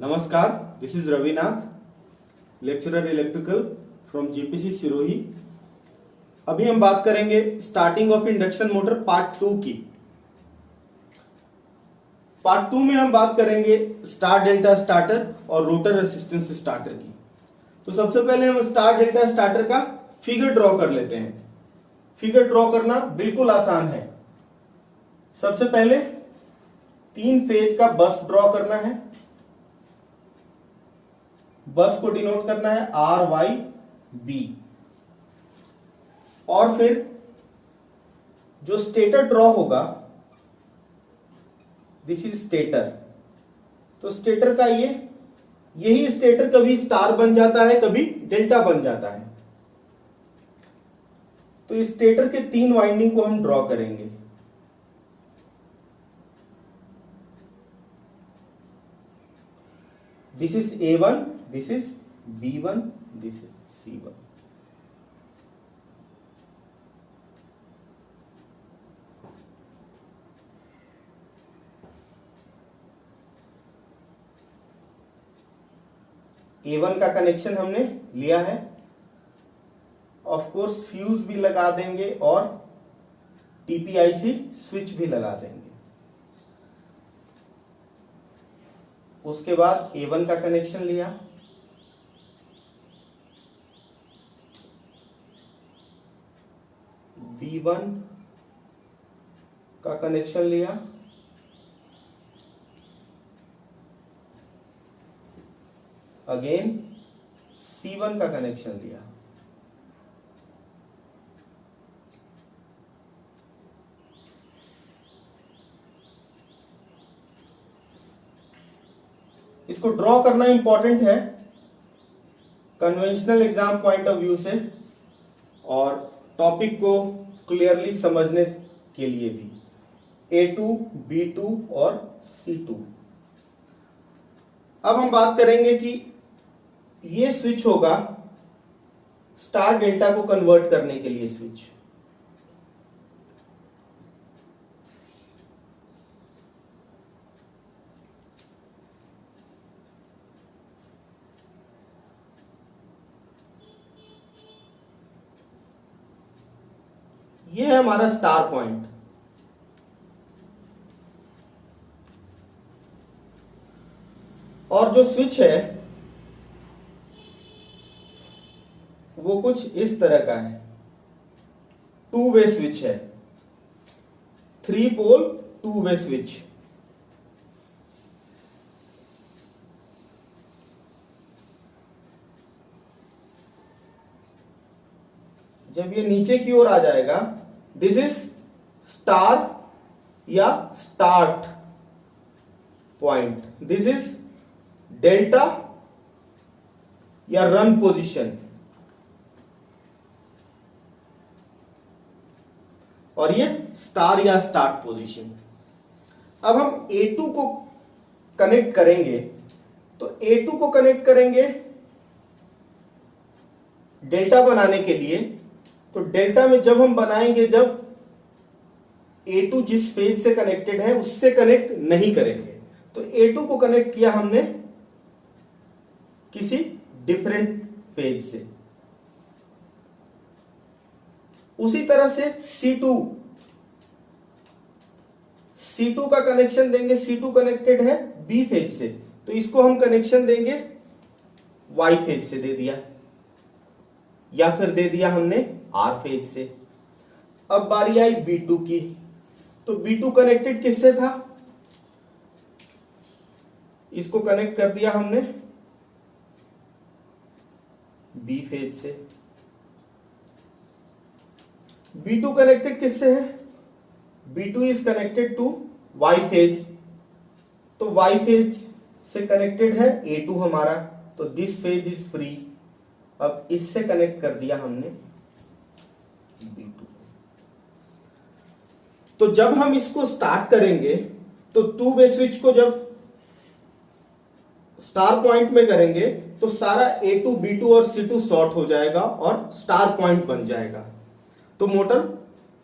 नमस्कार, this is Ravinath, lecturer electrical from GPC Sirohi. अभी हम बात करेंगे starting of induction motor part 2 की। पार्ट 2 में हम बात करेंगे स्टार डेल्टा स्टार्टर और रोटर रेसिस्टेंस स्टार्टर की। तो सबसे पहले हम स्टार डेल्टा स्टार्टर का फिगर ड्रॉ कर लेते हैं। फिगर ड्रॉ करना बिल्कुल आसान है। सबसे पहले 3 फेज का बस ड्रॉ करना है। बस को डिनोट करना है आर वाई बी, और फिर जो स्टेटर ड्रॉ होगा, दिस इज स्टेटर। तो स्टेटर का यही स्टेटर कभी स्टार बन जाता है, कभी डेल्टा बन जाता है। तो इस स्टेटर के 3 वाइंडिंग को हम ड्रॉ करेंगे। This is A1, this is B1, this is C1। A1 का कनेक्शन हमने लिया है। ऑफ कोर्स फ्यूज भी लगा देंगे और TPIC स्विच भी लगा देंगे। उसके बाद A1 का कनेक्शन लिया, B1 का कनेक्शन लिया, अगेन C1 का कनेक्शन लिया। इसको ड्रॉ करना इंपॉर्टेंट है conventional exam point of view से और टॉपिक को क्लियरली समझने के लिए भी। A2, B2 और C2। अब हम बात करेंगे कि ये स्विच होगा स्टार डेल्टा को कन्वर्ट करने के लिए स्विच। ये है हमारा स्टार पॉइंट। और जो स्विच है वो कुछ इस तरह का है। 2 वे स्विच है, 3 पोल 2 वे स्विच। जब ये नीचे की ओर आ जाएगा, दिस इज स्टार या start point, this is delta या रन पोजीशन, और ये स्टार या स्टार्ट पोजीशन। अब हम A2 को कनेक्ट करेंगे। तो A2 को कनेक्ट करेंगे डेल्टा बनाने के लिए। तो डेल्टा में जब हम बनाएंगे, जब A2 जिस फेज से कनेक्टेड है उससे कनेक्ट नहीं करेंगे। तो A2 को कनेक्ट किया हमने किसी डिफरेंट फेज से। उसी तरह से C2 का कनेक्शन देंगे। C2 कनेक्टेड है B फेज से, तो इसको हम कनेक्शन देंगे Y फेज से दे दिया, या फिर दे दिया हमने R फेज से। अब बारी आई B2 की। तो B2 कनेक्टेड किससे था? इसको कनेक्ट कर दिया हमने B फेज से। B2 कनेक्टेड किससे है? B2 is connected to Y phase. तो Y फेज से कनेक्टेड है A2 हमारा, तो दिस फेज इज फ्री। अब इससे कनेक्ट कर दिया हमने B2। तो जब हम इसको स्टार्ट करेंगे, तो 2 वे स्विच को जब स्टार पॉइंट में करेंगे तो सारा A2, B2 और C2 शॉर्ट हो जाएगा और स्टार पॉइंट बन जाएगा। तो मोटर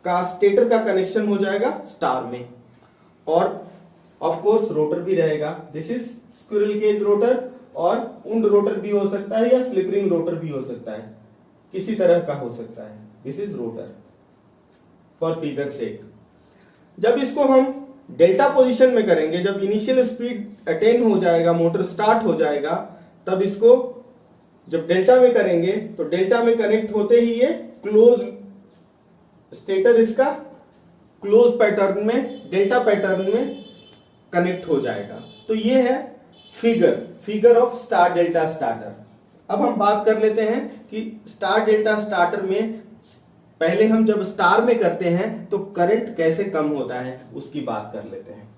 का स्टेटर का कनेक्शन हो जाएगा स्टार में, और ऑफ कोर्स रोटर भी रहेगा, this is squirrel cage rotor, और उंड रोटर भी हो सकता है या स्लिप रिंग रोटर भी हो सकता है, किसी तरह का हो सकता है। This is rotor for figure sake. जब इसको हम डेल्टा पोजीशन में करेंगे, जब इनिशियल स्पीड अटेन हो जाएगा, मोटर स्टार्ट हो जाएगा, तब इसको जब डेल्टा में करेंगे तो डेल्टा में कनेक्ट होते ही ये क्लोज स्टेटर इसका क्लोज पैटर्न में, डेल्टा पैटर्न में कनेक्ट हो जाएगा। तो ये है figure of star delta starter. अब हम बात कर लेते हैं कि स्टार डेल्टा स्टार्टर में पहले हम जब स्टार में करते हैं तो करंट कैसे कम होता है उसकी बात कर लेते हैं।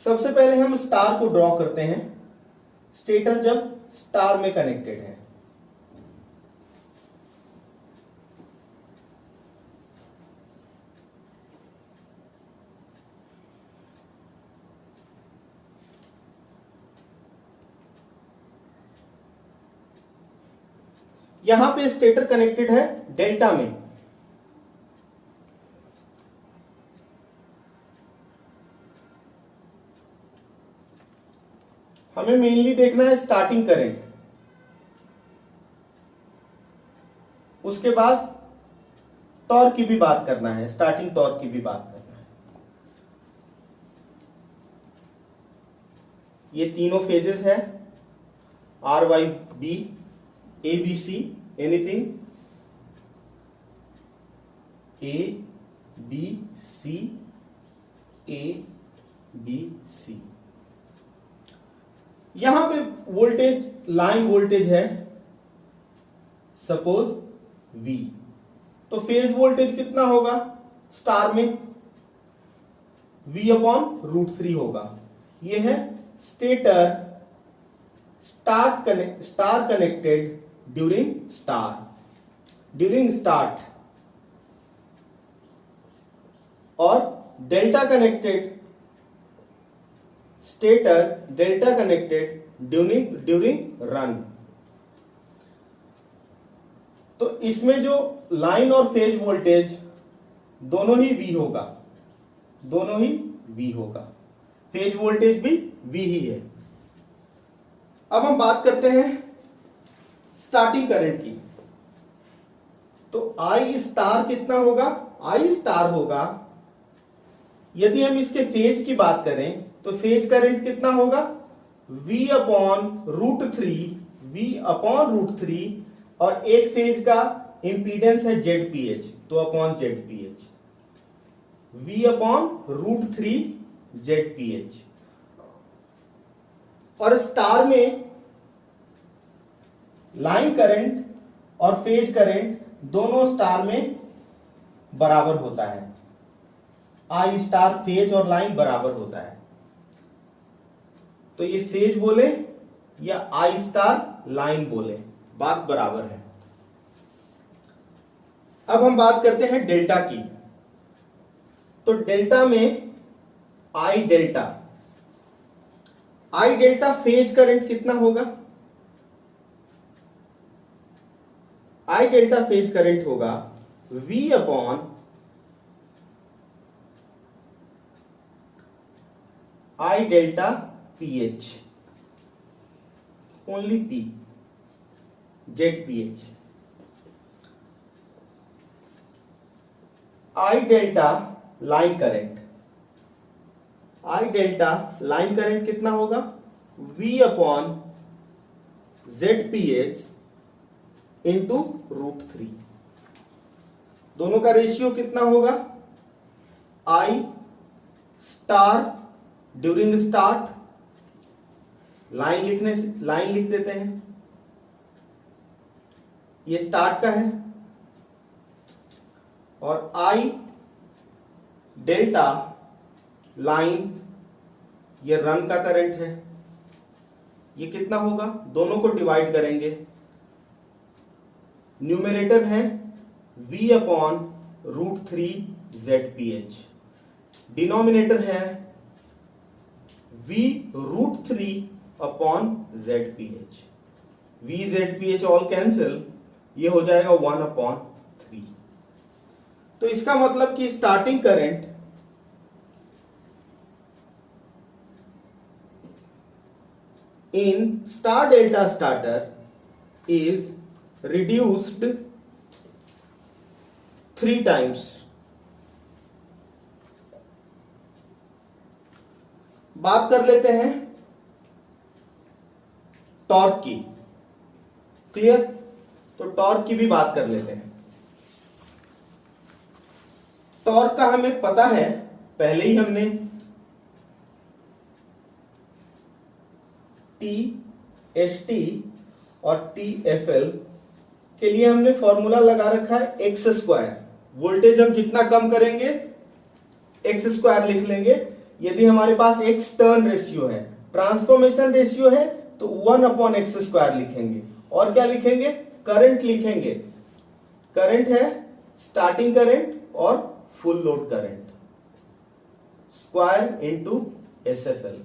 सबसे पहले हम स्टार को ड्रॉ करते हैं, स्टेटर जब स्टार में कनेक्टेड है। यहां पे स्टेटर कनेक्टेड है डेल्टा में। हमें मेनली देखना है स्टार्टिंग करंट, उसके बाद टॉर्क की भी बात करना है, स्टार्टिंग टॉर्क की भी बात करना है। ये तीनों फेजेस है, R Y B, A B C, anything A B C, A B C. यहां पे वोल्टेज लाइन वोल्टेज है सपोज V, तो फेज वोल्टेज कितना होगा स्टार में? V/√3 होगा। ये है stator star connected during start, और delta connected stator delta connected during run. तो इसमें जो लाइन और फेज वोल्टेज दोनों ही V होगा, दोनों ही V होगा, फेज वोल्टेज भी V ही है। अब हम बात करते हैं स्टार्टिंग करंट की। तो I स्टार कितना होगा? I स्टार होगा, यदि हम इसके फेज की बात करें तो फेज करंट कितना होगा? V/√3, और एक फेज का इंपीडेंस है ZPH, तो अपॉन ZPH, V/√3 ZPH। और स्टार में लाइन करंट और फेज करंट दोनों स्टार में बराबर होता है, I स्टार फेज और लाइन बराबर होता है। तो ये फेज बोले या I स्टार लाइन बोले, बात बराबर है। अब हम बात करते हैं डेल्टा की। तो डेल्टा में I डेल्टा फेज करंट कितना होगा? I डेल्टा फेज करंट होगा V/I delta PH, only P, ZPH। I delta line current, I delta line current कितना होगा? V/ZPH into √3। दोनों का रेशियो कितना होगा? I star during start, line लिख देते हैं, ये स्टार्ट का है, और I डेल्टा लाइन ये रन का करंट है। ये कितना होगा? दोनों को डिवाइड करेंगे, न्यूमरेटर है V/√3 ZPH, डिनोमिनेटर है V√3 upon ZPH। VZPH all cancel, ये हो जाएगा 1/3। तो इसका मतलब कि starting current in star delta starter is reduced 3 times। बात कर लेते हैं टॉर्क की। क्लियर? तो टॉर्क की भी बात कर लेते हैं। टॉर्क का हमें पता है, पहले ही हमने TST और TFL के लिए हमने फॉर्मूला लगा रखा है x²। वोल्टेज हम जितना कम करेंगे x² लिख लेंगे। यदि हमारे पास x टर्न रेशियो है, ट्रांसफॉर्मेशन रेशियो है, तो 1/x² लिखेंगे। और क्या लिखेंगे? करंट लिखेंगे। करंट है स्टार्टिंग करंट और full load current, square into SFL।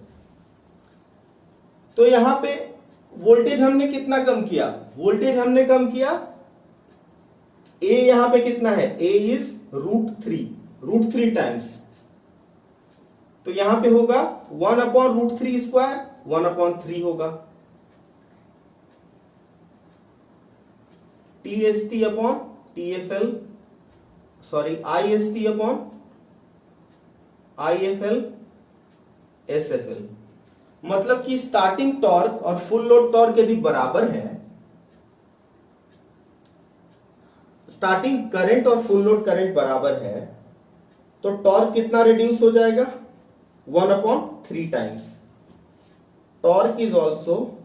तो यहां पे वोल्टेज हमने कितना कम किया? वोल्टेज हमने कम किया, A यहां पे कितना है? A is √3 times. तो यहां पे होगा 1/√3², 1/3 होगा। TST/TFL, sorry IST/IFL SFL। मतलब कि स्टार्टिंग टॉर्क और फुल लोड टॉर्क यदि बराबर है, स्टार्टिंग करंट और फुल लोड करंट बराबर है, तो टॉर्क कितना रिड्यूस हो जाएगा? 1/3 times. Torque is also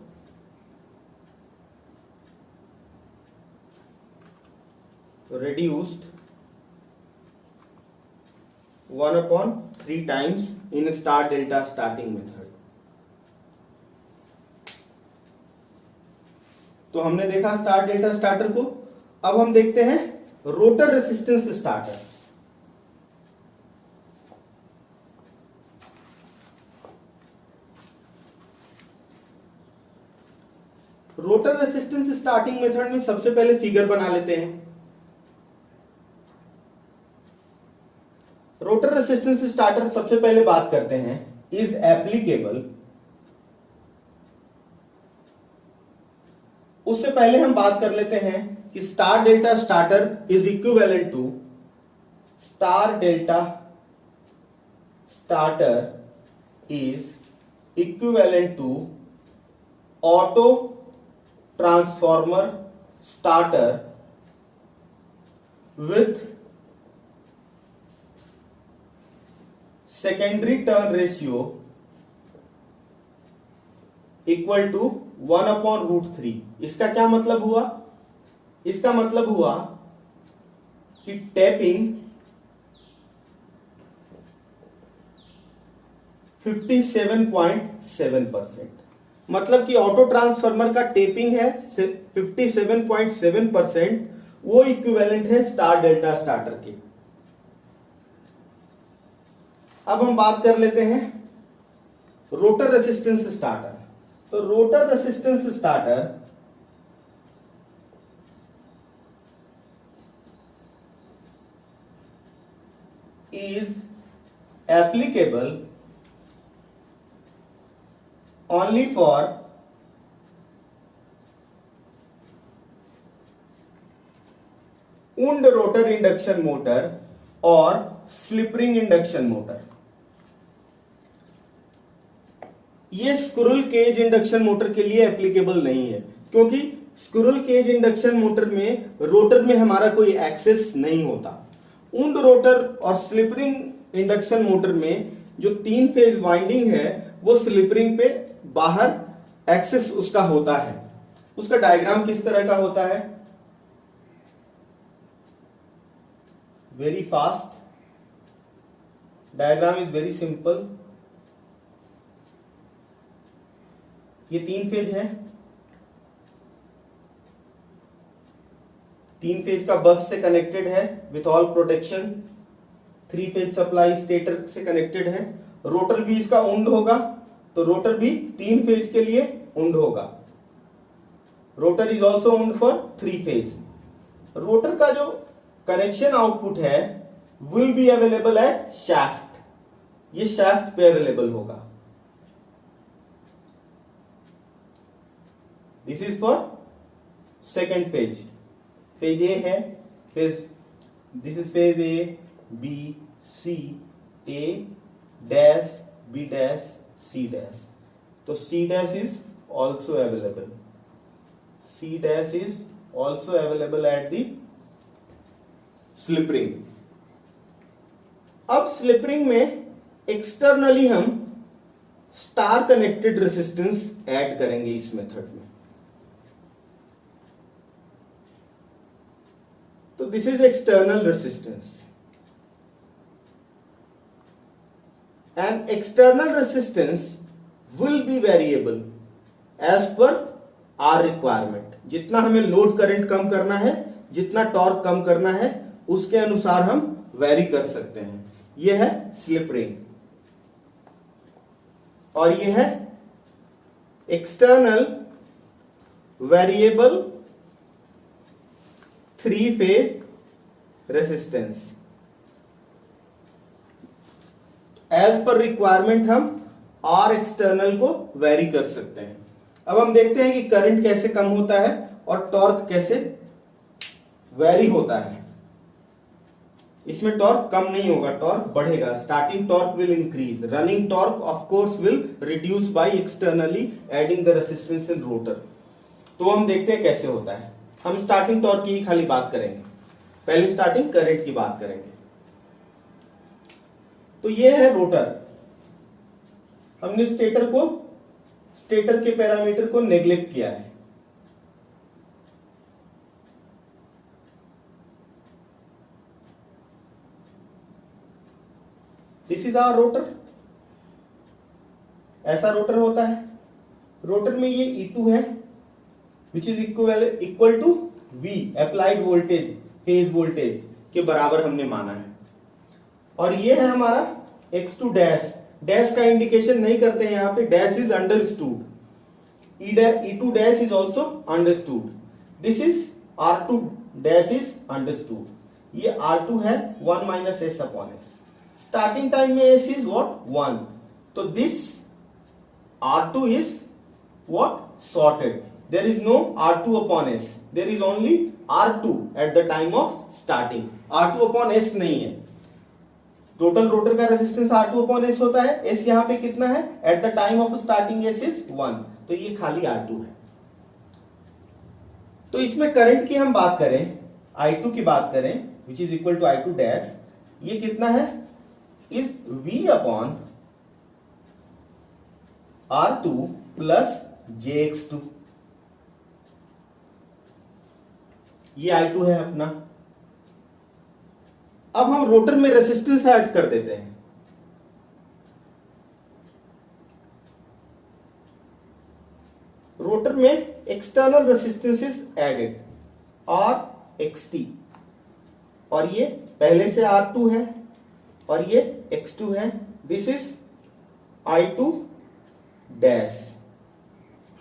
reduced 1/3 times in star delta starting method। तो हमने देखा स्टार डेल्टा स्टार्टर को। अब हम देखते हैं rotor resistance starter. Rotor resistance starting method में सबसे पहले फिगर बना लेते हैं। रोटर रेसिस्टेंस स्टार्टर सबसे पहले बात करते हैं, इज एप्लीकेबल। उससे पहले हम बात कर लेते हैं कि star delta starter is equivalent to, star delta starter is equivalent to auto transformer starter with secondary turn ratio equal to 1/√3। इसका क्या मतलब हुआ? इसका मतलब हुआ कि टैपिंग 57.7%। मतलब कि ऑटो ट्रांसफार्मर का टेपिंग है 57.7%, वो इक्विवेलेंट है स्टार डेल्टा स्टार्टर के। अब हम बात कर लेते हैं रोटर रेसिस्टेंस स्टार्टर। तो rotor resistance starter is applicable only for wound rotor induction motor और स्लिप रिंग इंडक्शन मोटर। ये स्क्विरल केज इंडक्शन मोटर के लिए एप्लीकेबल नहीं है, क्योंकि स्क्विरल केज इंडक्शन मोटर में रोटर में हमारा कोई एक्सेस नहीं होता। वुंड रोटर और स्लिप रिंग इंडक्शन मोटर में जो 3 फेज वाइंडिंग है वो स्लिप रिंग पे बाहर एक्सेस उसका होता है। उसका डायग्राम किस तरह का होता है? Very fast diagram is very simple. ये 3 फेज है, 3 फेज का बस से कनेक्टेड है with all protection. 3 phase supply stator से कनेक्टेड है। रोटर भी इसका उंड होगा, तो रोटर भी 3 फेज के लिए उंड होगा। Rotor is also wound for 3 phase. Rotor का जो कनेक्शन आउटपुट है will be available at shaft, ये शाफ्ट पे अवेलेबल होगा। This is for second phase, phase A है, phase this is phase A, B, C, A dash, B dash, C dash. तो C dash is also available, C dash is also available at the slip ring. अब slip ring में externally हम star connected resistance add करेंगे इस method में। तो this is external resistance and external resistance will be variable as per our requirement. जितना हमें load current कम करना है, जितना टॉर्क कम करना है, उसके अनुसार हम वेरी कर सकते हैं। यह है स्लिप रिंग और यह है external variable 3 phase resistance. As per requirement हम आर एक्सटर्नल को वेरी कर सकते हैं। अब हम देखते हैं कि करंट कैसे कम होता है और टॉर्क कैसे वेरी होता है। इसमें टॉर्क कम नहीं होगा, टॉर्क बढ़ेगा। Starting torque will increase, running torque of course will reduce by externally adding the resistance in rotor. तो हम देखते हैं कैसे होता है। हम स्टार्टिंग टॉर्क की खाली बात करेंगे, पहले स्टार्टिंग करंट की बात करेंगे। तो ये है रोटर। हमने स्टेटर के पैरामीटर को नेग्लेक्ट किया है। This is our rotor. ऐसा रोटर होता है। रोटर में ये E2 है which is equal to V applied voltage, phase voltage के बराबर हमने माना है। और ये है हमारा X2 डैश। डैश का इंडिकेशन नहीं करते हैं यहां पे, dash is understood. E2 dash is also understood. This is R2 dash is understood. ये R2 है 1 minus S upon S। Starting time में S इज व्हाट 1, तो this R2 is what shorted. There is no R2 upon S, there is only R2 at the time of starting. R2 upon S नहीं है। Total rotor का resistance R2 upon S होता है। S यहां पे कितना है? Eight the time of starting S is 1, तो ये खाली R2 है। तो इसमें करंट की हम बात करें, I2 की बात करें which is equal to I2 dash, ये कितना है? Is V upon R2 plus JX2। ये I2 है अपना। अब हम रोटर में रेसिस्टेंस ऐड कर देते हैं। रोटर में external resistance is added RXT, और ये पहले से R2 है और ये X2 है। This is I2 dash.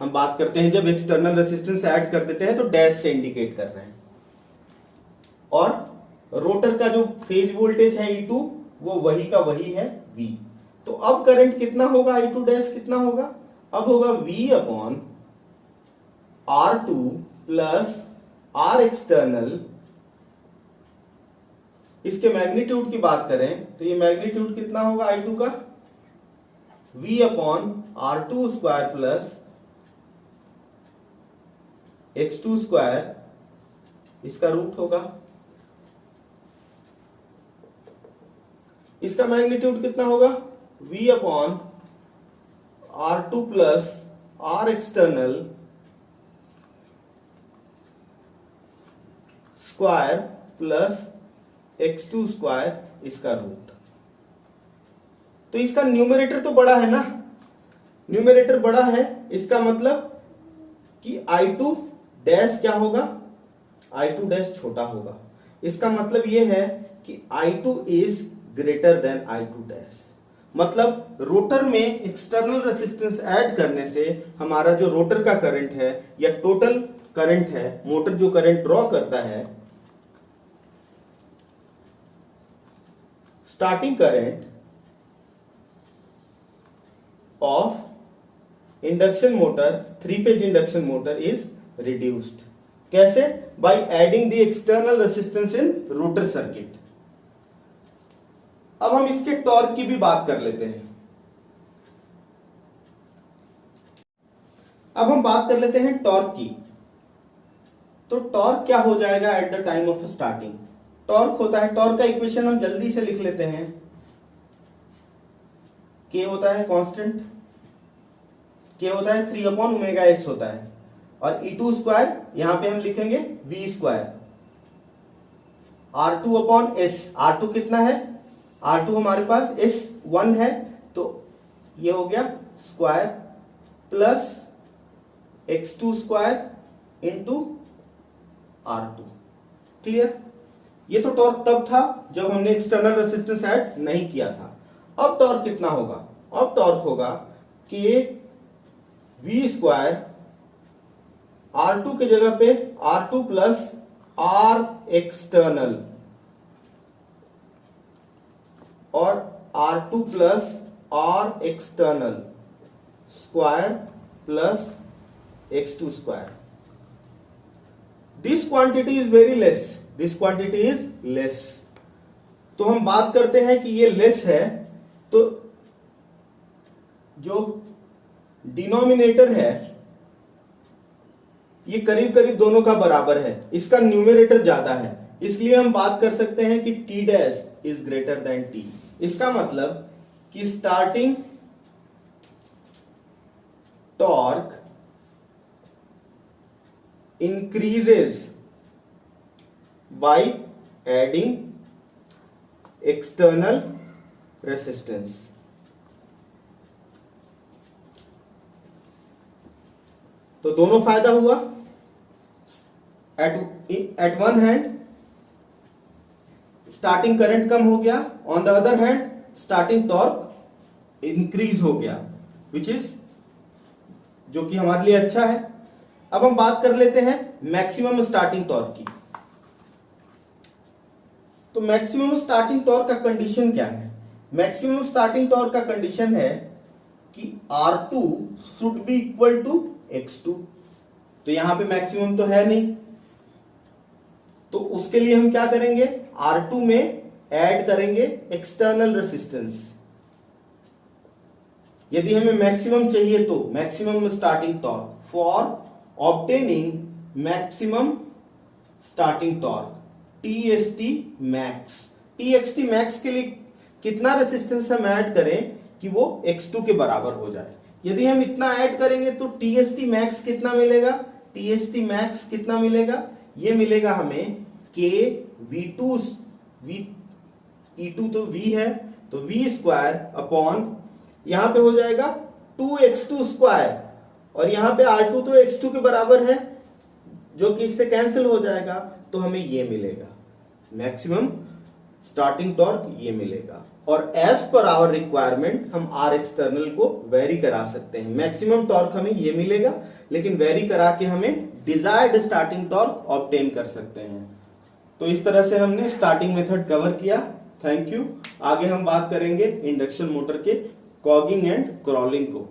हम बात करते हैं जब एक्सटर्नल रेसिस्टेंस ऐड कर देते हैं तो डैश से इंडिकेट कर रहे हैं। और रोटर का जो फेज वोल्टेज है E2 वो वही का वही है V। तो अब करंट कितना होगा? I2 डैश कितना होगा? अब होगा V upon R2 plus R external. इसके मैग्नीट्यूड की बात करें तो ये मैग्नीट्यूड कितना होगा I2 का? V upon R2 square plus X2 square, इसका रूट होगा। इसका मैग्नीट्यूड कितना होगा? V upon R2 plus R external square plus X2 square, इसका रूट। तो इसका न्यूमरेटर तो बड़ा है ना, न्यूमरेटर बड़ा है, इसका मतलब कि I2 डैश क्या होगा? I2 डैश छोटा होगा। इसका मतलब यह है कि I2 is greater than I2 dash. मतलब रोटर में एक्सटर्नल रेसिस्टेंस ऐड करने से हमारा जो रोटर का करंट है या टोटल करंट है, मोटर जो करंट ड्रॉ करता है, starting current of induction motor, 3 phase induction motor is reduced. कैसे? By adding the external resistance in rotor circuit. अब हम इसके टॉर्क की भी बात कर लेते हैं। अब हम बात कर लेते हैं टॉर्क की। तो टॉर्क क्या हो जाएगा eight the time of starting? Torque होता है, टॉर्क का इक्वेशन हम जल्दी से लिख लेते हैं। के होता है कांस्टेंट, के होता है 3/ओमेगा s होता है, और E2 स्क्वायर यहां पे हम लिखेंगे v स्क्वायर, R2/s। R2 कितना है? R2 हमारे पास S1 है, तो ये हो गया square plus x2 square into R2। Clear? ये तो टॉर्क तब था जब हमने एक्सटर्नल रेसिस्टेंस ऐड नहीं किया था। अब टॉर्क कितना होगा? अब टॉर्क होगा कि v स्क्वायर R2 के जगह पे R2 प्लस R एक्सटर्नल और R2 plus R external square plus x2 square. This quantity is very less, this quantity is less. तो हम बात करते हैं कि ये लेस है, तो जो डिनोमिनेटर है ये करीब करीब दोनों का बराबर है, इसका न्यूमरेटर ज्यादा है, इसलिए हम बात कर सकते हैं कि T dash is greater than T। इसका मतलब कि starting torque increases by adding external resistance। तो दोनों फायदा हुआ। At one hand starting current कम हो गया, on the other hand starting torque increase हो गया, विच इज जो कि हमारे लिए अच्छा है। अब हम बात कर लेते हैं मैक्सिमम स्टार्टिंग टॉर्क की। तो मैक्सिमम स्टार्टिंग टॉर्क का कंडीशन क्या है? मैक्सिमम स्टार्टिंग टॉर्क का कंडीशन है कि R2 should be equal to X2। तो यहां पे मैक्सिमम तो है नहीं, तो उसके लिए हम क्या करेंगे? R2 में ऐड करेंगे एक्सटर्नल रेसिस्टेंस। यदि हमें मैक्सिमम चाहिए तो maximum starting torque, for obtaining maximum starting torque TST max. TXT max के लिए कितना रेसिस्टेंस हम ऐड करें कि वो X2 के बराबर हो जाए? यदि हम इतना ऐड करेंगे तो TST मैक्स कितना मिलेगा? TST मैक्स कितना मिलेगा? ये मिलेगा हमें K V2 E2 तो V है, तो V स्क्वायर अपॉन यहां पे हो जाएगा 2x2 स्क्वायर, और यहां पे R2 तो x2 के बराबर है, जो कि इससे कैंसिल हो जाएगा, तो हमें ये मिलेगा मैक्सिमम स्टार्टिंग टॉर्क, ये मिलेगा। और एज पर आवर रिक्वायरमेंट हम R एक्सटर्नल को वेरी करा सकते हैं। मैक्सिमम टॉर्क हमें ये मिलेगा, लेकिन वेरी करा के हमें डिजायर्ड स्टार्टिंग टॉर्क ऑब्टेन कर सकते हैं। तो इस तरह से हमने स्टार्टिंग मेथड कवर किया। Thank you. आगे हम बात करेंगे इंडक्शन मोटर के कॉगिंग एंड क्रॉलिंग को।